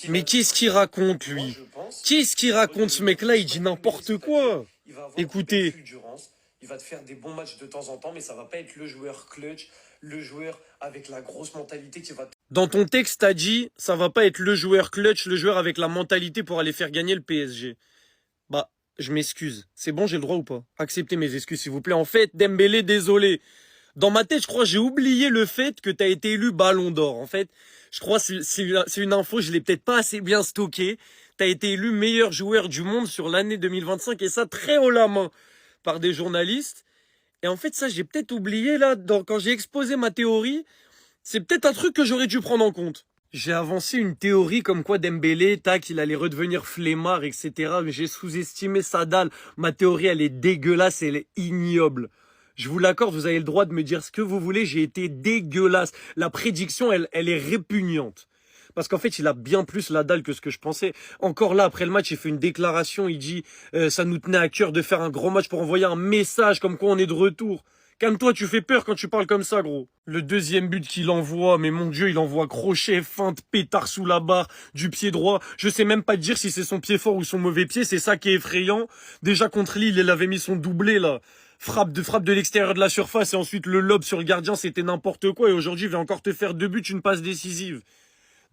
Mais qu'est-ce qu'il raconte, lui? Qu'est-ce qu'il raconte, ce mec-là? Il dit n'importe quoi. Écoutez. Il va te faire des bons matchs de temps en temps, mais ça va pas être le joueur clutch, le joueur avec la grosse mentalité qui va... Dans ton texte, t'as dit, ça va pas être le joueur clutch, le joueur avec la mentalité pour aller faire gagner le PSG. Bah, je m'excuse. C'est bon, j'ai le droit ou pas? Acceptez mes excuses, s'il vous plaît. En fait, Dembélé, désolé. Dans ma tête, je crois, j'ai oublié le fait que t'as été élu Ballon d'Or. En fait, je crois que c'est une info, je l'ai peut-être pas assez bien stockée. T'as été élu meilleur joueur du monde sur l'année 2025, et ça très haut la main par des journalistes. Et en fait, ça, j'ai peut-être oublié, là, quand j'ai exposé ma théorie. C'est peut-être un truc que j'aurais dû prendre en compte. J'ai avancé une théorie comme quoi Dembélé, tac, il allait redevenir flemmard, etc. Mais j'ai sous-estimé sa dalle. Ma théorie, elle est dégueulasse, elle est ignoble. Je vous l'accorde, vous avez le droit de me dire ce que vous voulez, j'ai été dégueulasse. La prédiction, elle est répugnante. Parce qu'en fait, il a bien plus la dalle que ce que je pensais. Encore là, après le match, il fait une déclaration, il dit ça nous tenait à cœur de faire un gros match pour envoyer un message comme quoi on est de retour. Calme-toi, tu fais peur quand tu parles comme ça, gros. Le deuxième but qu'il envoie, mais mon Dieu, il envoie crochet, feinte, pétard sous la barre, du pied droit. Je sais même pas te dire si c'est son pied fort ou son mauvais pied, c'est ça qui est effrayant. Déjà contre Lille, il avait mis son doublé, là. Frappe de l'extérieur de la surface et ensuite le lob sur le gardien, c'était n'importe quoi. Et aujourd'hui, il va encore te faire 2 buts, une passe décisive.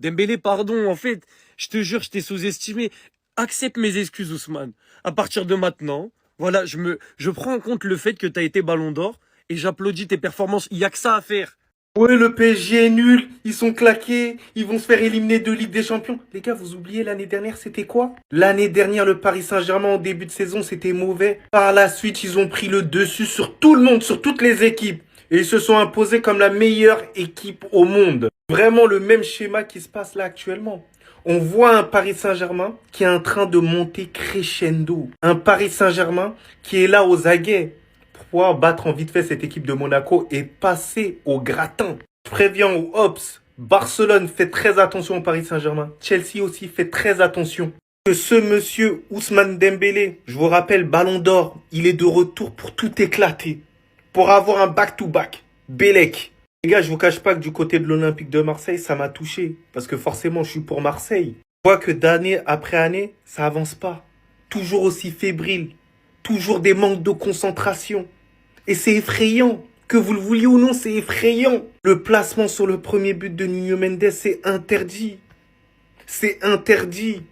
Dembélé, pardon, en fait, je te jure, je t'ai sous-estimé. Accepte mes excuses, Ousmane. À partir de maintenant, voilà, je prends en compte le fait que t'as été Ballon d'Or et j'applaudis tes performances. Il y a que ça à faire. Ouais, le PSG est nul, ils sont claqués, ils vont se faire éliminer de Ligue des Champions. Les gars, vous oubliez l'année dernière, c'était quoi? L'année dernière, le Paris Saint-Germain, en début de saison, c'était mauvais. Par la suite, ils ont pris le dessus sur tout le monde, sur toutes les équipes. Et ils se sont imposés comme la meilleure équipe au monde. Vraiment le même schéma qui se passe là actuellement. On voit un Paris Saint-Germain qui est en train de monter crescendo. Un Paris Saint-Germain qui est là aux aguets pour pouvoir battre en vite fait cette équipe de Monaco et passer au gratin. Je préviens aux Hops, Barcelone fait très attention au Paris Saint-Germain. Chelsea aussi fait très attention. Que ce monsieur Ousmane Dembélé, je vous rappelle, Ballon d'Or, il est de retour pour tout éclater. Pour avoir un back-to-back. Bélec. Les gars, je vous cache pas que du côté de l'Olympique de Marseille, ça m'a touché. Parce que forcément, je suis pour Marseille. Je vois que d'année après année, ça avance pas. Toujours aussi fébrile. Toujours des manques de concentration. Et c'est effrayant. Que vous le vouliez ou non, c'est effrayant. Le placement sur le premier but de Nuno Mendes, c'est interdit. C'est interdit.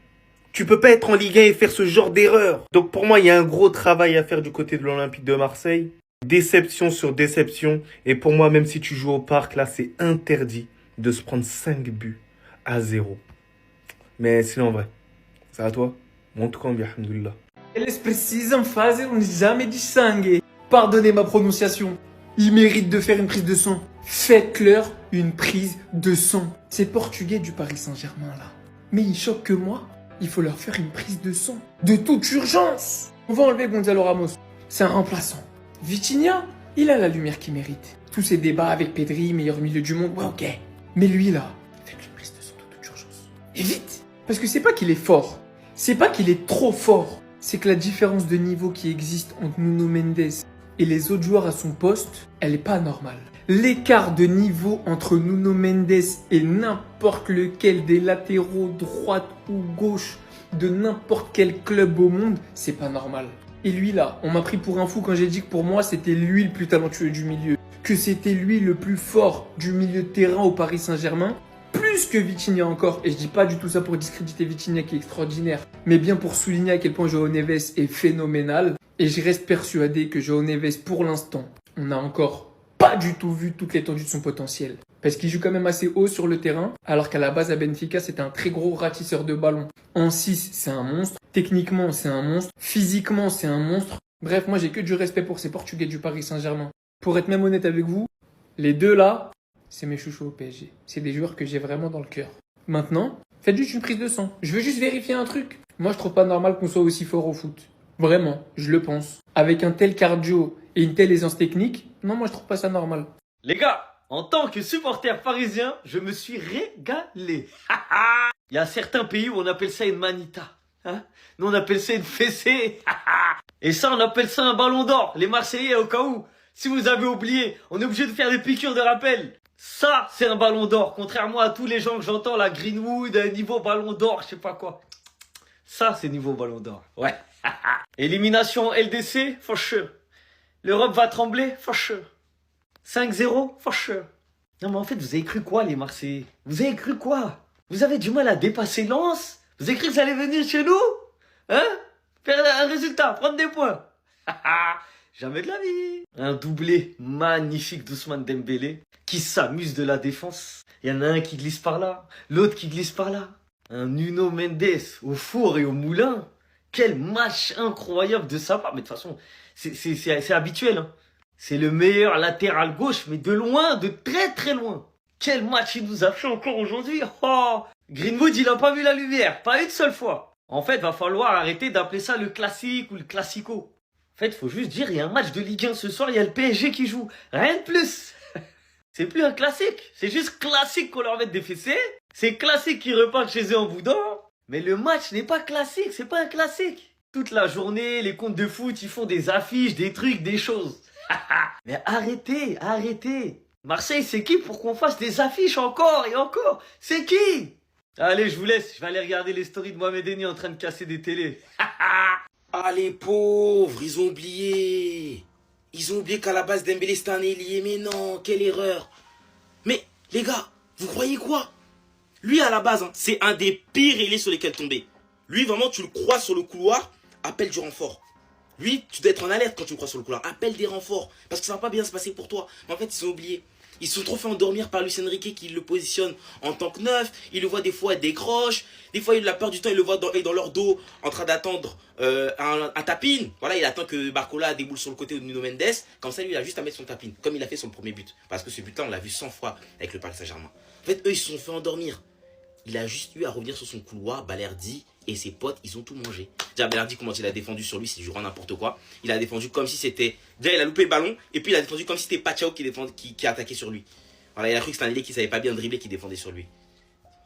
Tu peux pas être en Ligue 1 et faire ce genre d'erreur. Donc pour moi, il y a un gros travail à faire du côté de l'Olympique de Marseille. Déception sur déception. Et pour moi, même si tu joues au parc, là, c'est interdit de se prendre 5 buts à 0. Mais sinon, en vrai, c'est à toi. Montre quand bien, alhamdoulilah. Eles precisam fazer um exame de sangue. Pardonnez ma prononciation. Ils méritent de faire une prise de sang. Faites-leur une prise de sang. Ces Portugais du Paris Saint-Germain là. Mais ils choquent que moi. Il faut leur faire une prise de sang. De toute urgence. On va enlever Gonzalo Ramos. C'est un remplaçant. Vitinha, il a la lumière qu'il mérite. Tous ces débats avec Pedri, meilleur milieu du monde, ouais ok. Mais lui là, faites-lui une prise de sang de toute urgence. Et vite. Parce que c'est pas qu'il est fort. C'est pas qu'il est trop fort. C'est que la différence de niveau qui existe entre Nuno Mendes et les autres joueurs à son poste, elle est pas normale. L'écart de niveau entre Nuno Mendes et n'importe lequel des latéraux, droite ou gauche, de n'importe quel club au monde, c'est pas normal. Et lui là, on m'a pris pour un fou quand j'ai dit que pour moi c'était lui le plus talentueux du milieu. Que c'était lui le plus fort du milieu de terrain au Paris Saint-Germain. Plus que Vitinha encore. Et je dis pas du tout ça pour discréditer Vitinha qui est extraordinaire. Mais bien pour souligner à quel point João Neves est phénoménal. Et je reste persuadé que João Neves pour l'instant, on n'a encore pas du tout vu toute l'étendue de son potentiel. Parce qu'il joue quand même assez haut sur le terrain, alors qu'à la base à Benfica, c'était un très gros ratisseur de ballon. En 6, c'est un monstre. Techniquement, c'est un monstre. Physiquement, c'est un monstre. Bref, moi, j'ai que du respect pour ces Portugais du Paris Saint-Germain. Pour être même honnête avec vous, les deux là, c'est mes chouchous au PSG. C'est des joueurs que j'ai vraiment dans le cœur. Maintenant, faites juste une prise de sang. Je veux juste vérifier un truc. Moi, je trouve pas normal qu'on soit aussi fort au foot. Vraiment, je le pense. Avec un tel cardio et une telle aisance technique, non, moi, je trouve pas ça normal. Les gars, en tant que supporter parisien, je me suis régalé. Il y a certains pays où on appelle ça une manita. Hein? Nous, on appelle ça une fessée. Et ça, on appelle ça un ballon d'or. Les Marseillais, au cas où. Si vous avez oublié, on est obligé de faire des piqûres de rappel. Ça, c'est un ballon d'or. Contrairement à tous les gens que j'entends, la Greenwood, niveau ballon d'or, je sais pas quoi. Ça, c'est niveau ballon d'or. Ouais. Élimination LDC, for sure. L'Europe va trembler, for sure. 5-0, for sure. Non, mais en fait, vous avez cru quoi, les Marseillais? Vous avez cru quoi? Vous avez du mal à dépasser Lens? Vous avez cru que ça allait venir chez nous? Hein? Faire un résultat, prendre des points. Jamais de la vie. Un doublé magnifique d'Ousmane Dembélé qui s'amuse de la défense. Il y en a un qui glisse par là, l'autre qui glisse par là. Un Nuno Mendes au four et au moulin. Quel match incroyable de sa part. Mais de toute façon, c'est habituel. Hein. C'est le meilleur latéral gauche, mais de loin, de très très loin. Quel match il nous a fait encore aujourd'hui. Oh, Greenwood, il n'a pas vu la lumière. Pas une seule fois. En fait, va falloir arrêter d'appeler ça le classique ou le classico. En fait, il faut juste dire, il y a un match de Ligue 1 ce soir, il y a le PSG qui joue. Rien de plus. C'est plus un classique. C'est juste classique qu'on leur mette des fessées. C'est classique qu'ils repartent chez eux en boudin. Mais le match n'est pas classique, c'est pas un classique. Toute la journée, les comptes de foot, ils font des affiches, des trucs, des choses. Mais arrêtez, arrêtez. Marseille, c'est qui pour qu'on fasse des affiches encore et encore? C'est qui? Allez, je vous laisse. Je vais aller regarder les stories de Mohamed Eni en train de casser des télés. Ah les pauvres, ils ont oublié. Ils ont oublié qu'à la base Dembélé c'était un ailier. Mais non, quelle erreur. Mais les gars, vous croyez quoi? Lui à la base, hein, c'est un des pires ailiers sur lesquels tomber. Lui vraiment, tu le crois sur le couloir, appelle du renfort. Lui, tu dois être en alerte quand tu le crois sur le couloir. Appelle des renforts. Parce que ça va pas bien se passer pour toi. Mais en fait, ils ont oublié. Ils se sont trop fait endormir par Luis Enrique qui le positionne en tant que neuf. Il le voit des fois, il décroche. Des fois, il a peur du temps, il le voit dans leur dos en train d'attendre un tapin. Voilà, il attend que Barcola déboule sur le côté de Nuno Mendes. Comme ça, lui, il a juste à mettre son tapin. Comme il a fait son premier but. Parce que ce but-là, on l'a vu 100 fois avec le Paris Saint-Germain. En fait, eux, ils se sont fait endormir. Il a juste eu à revenir sur son couloir. Balerdi et ses potes, ils ont tout mangé. Déjà, Balerdi, comment il a défendu sur lui, c'est du grand n'importe quoi. Il a défendu comme si c'était... Déjà, il a loupé le ballon. Et puis, il a défendu comme si c'était Pachao qui attaquait sur lui. Voilà, il a cru que c'était un ailier qui savait pas bien dribbler, qui défendait sur lui.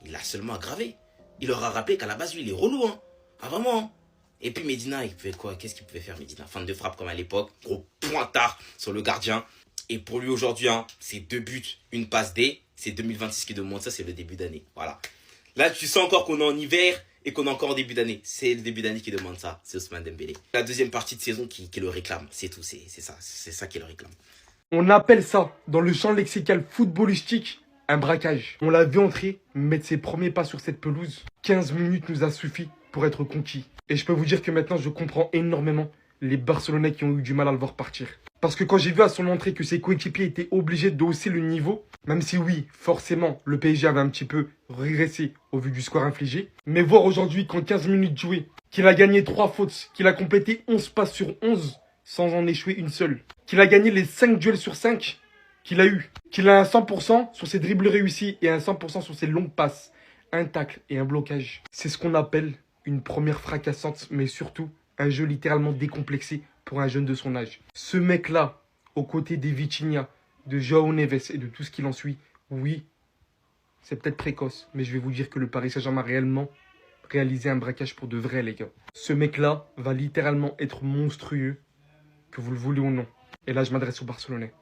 Il l'a seulement aggravé. Il leur a rappelé qu'à la base, lui, il est relou. Hein. Ah, vraiment. Hein. Et puis, Medina, il pouvait quoi? Qu'est-ce qu'il pouvait faire, Medina? Fin de frappe comme à l'époque. Gros pointard sur le gardien. Et pour lui, aujourd'hui, hein, c'est 2 buts, une passe D. C'est 2026 qui demande ça, c'est le début d'année. Voilà. Là, tu sens encore qu'on est en hiver et qu'on est encore en début d'année. C'est le début d'année qui demande ça. C'est Ousmane Dembélé. La deuxième partie de saison qui le réclame. C'est tout. C'est ça. C'est ça qui le réclame. On appelle ça, dans le champ lexical footballistique, un braquage. On l'a vu entrer, mettre ses premiers pas sur cette pelouse. 15 minutes nous a suffi pour être conquis. Et je peux vous dire que maintenant, je comprends énormément les Barcelonais qui ont eu du mal à le voir partir. Parce que quand j'ai vu à son entrée que ses coéquipiers étaient obligés de hausser le niveau, même si oui, forcément, le PSG avait un petit peu régressé au vu du score infligé, mais voir aujourd'hui qu'en 15 minutes jouées, qu'il a gagné 3 fautes, qu'il a complété 11 passes sur 11 sans en échouer une seule, qu'il a gagné les 5 duels sur 5 qu'il a eu, qu'il a un 100% sur ses dribbles réussis et un 100% sur ses longues passes, un tacle et un blocage. C'est ce qu'on appelle une première fracassante, mais surtout un jeu littéralement décomplexé pour un jeune de son âge. Ce mec-là, aux côtés des Vitinha, de João Neves et de tout ce qui en suit, oui, c'est peut-être précoce, mais je vais vous dire que le Paris Saint-Germain a réellement réalisé un braquage pour de vrai, les gars. Ce mec-là va littéralement être monstrueux, que vous le voulez ou non. Et là, je m'adresse aux Barcelonais.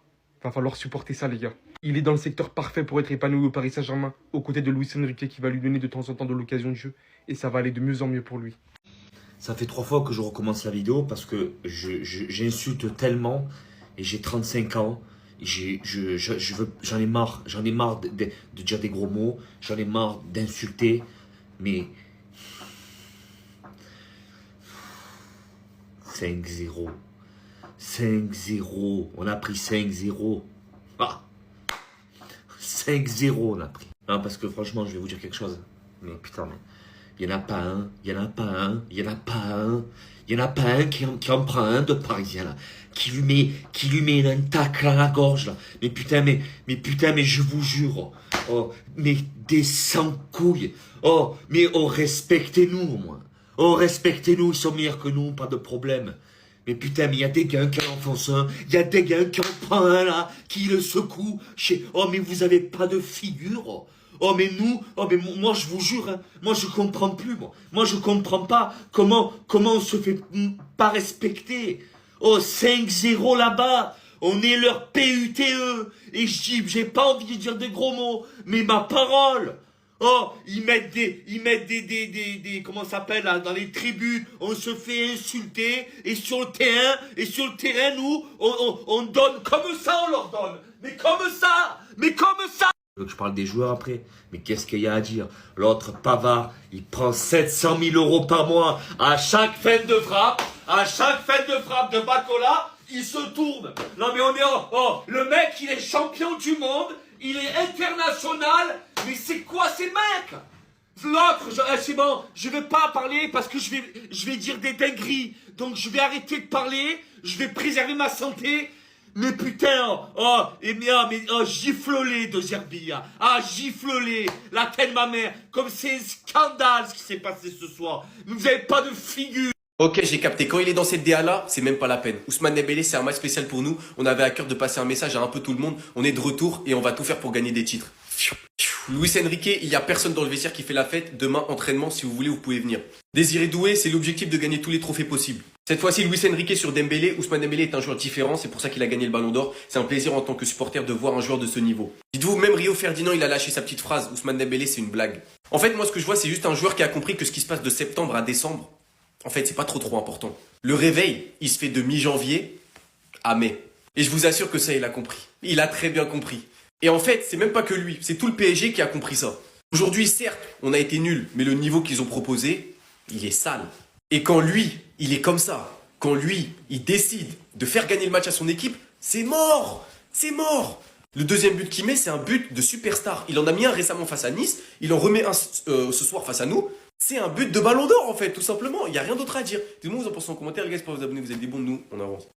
Va falloir supporter ça, les gars. Il est dans le secteur parfait pour être épanoui au Paris Saint-Germain, aux côtés de Luis Enrique qui va lui donner de temps en temps de l'occasion de jeu. Et ça va aller de mieux en mieux pour lui. Ça fait 3 fois que je recommence la vidéo parce que j'insulte tellement et j'ai 35 ans. J'en ai marre de dire des gros mots, j'en ai marre d'insulter, mais 5-0, 5-0, on a pris 5-0, 5-0 on a pris. Non, parce que franchement, je vais vous dire quelque chose, mais putain, mais il n'y en a pas un, il n'y en a pas un, il n'y en a pas un. Il n'y en a pas un qui en prend un de Parisien, là. Qui lui met un tacle à la gorge, là. Mais putain, mais je vous jure. Oh, mais des sans-couilles. Oh, mais respectez-nous, au moins. Oh, respectez-nous, ils sont meilleurs que nous, pas de problème. Mais putain, mais il y a des gars qui en enfoncent un. Il y a des gars qui en prennent un, là. Qui le secouent. Oh, mais vous avez pas de figure. Oh mais moi je vous jure, hein, moi je comprends plus, moi je comprends pas comment on se fait pas respecter. Oh 5-0 là-bas, On est leur PUTE. Et j'ai pas envie de dire des gros mots, mais ma parole. Oh, ils mettent des comment ça s'appelle là, dans les tribunes, on se fait insulter, et sur le terrain, nous, on donne comme ça, on leur donne. Mais comme ça. Donc je parle des joueurs après, mais qu'est-ce qu'il y a à dire? L'autre Pavard, il prend 700 000 euros par mois à chaque fin de frappe, de Bacola, il se tourne. Non mais le mec il est champion du monde, il est international, mais c'est quoi ces mecs? L'autre, c'est bon, je vais pas parler parce que je vais dire des dingueries, donc je vais arrêter de parler, je vais préserver ma santé. Mais putain, gifle-les de Zerbia. Gifle-les, la tête de ma mère. Comme c'est un scandale ce qui s'est passé ce soir. Vous avez pas de figure. Ok, j'ai capté. Quand il est dans cette DA-là, c'est même pas la peine. Ousmane Dembélé, c'est un match spécial pour nous. On avait à cœur de passer un message à un peu tout le monde. On est de retour et on va tout faire pour gagner des titres. Luis Enrique, il y a personne dans le vestiaire qui fait la fête. Demain, entraînement, si vous voulez, vous pouvez venir. Désiré Doué, c'est l'objectif de gagner tous les trophées possibles. Cette fois-ci, Luis Enrique sur Dembélé. Ousmane Dembélé est un joueur différent, c'est pour ça qu'il a gagné le Ballon d'Or. C'est un plaisir en tant que supporter de voir un joueur de ce niveau. Dites-vous, même Rio Ferdinand, il a lâché sa petite phrase. Ousmane Dembélé, c'est une blague. En fait, moi, ce que je vois, c'est juste un joueur qui a compris que ce qui se passe de septembre à décembre, en fait, c'est pas trop important. Le réveil, il se fait de mi-janvier à mai. Et je vous assure que ça, il a compris. Il a très bien compris. Et en fait, c'est même pas que lui, c'est tout le PSG qui a compris ça. Aujourd'hui, certes, on a été nuls, mais le niveau qu'ils ont proposé, il est sale. Et quand lui, il est comme ça, quand lui, il décide de faire gagner le match à son équipe, c'est mort. C'est mort. Le deuxième but qu'il met, c'est un but de superstar. Il en a mis un récemment face à Nice, il en remet un ce soir face à nous. C'est un but de Ballon d'Or en fait, tout simplement. Il n'y a rien d'autre à dire. Dites-moi, vous en pensez en commentaire, les gars, n'hésitez pas à vous abonner, vous êtes des bons de nous, on avance.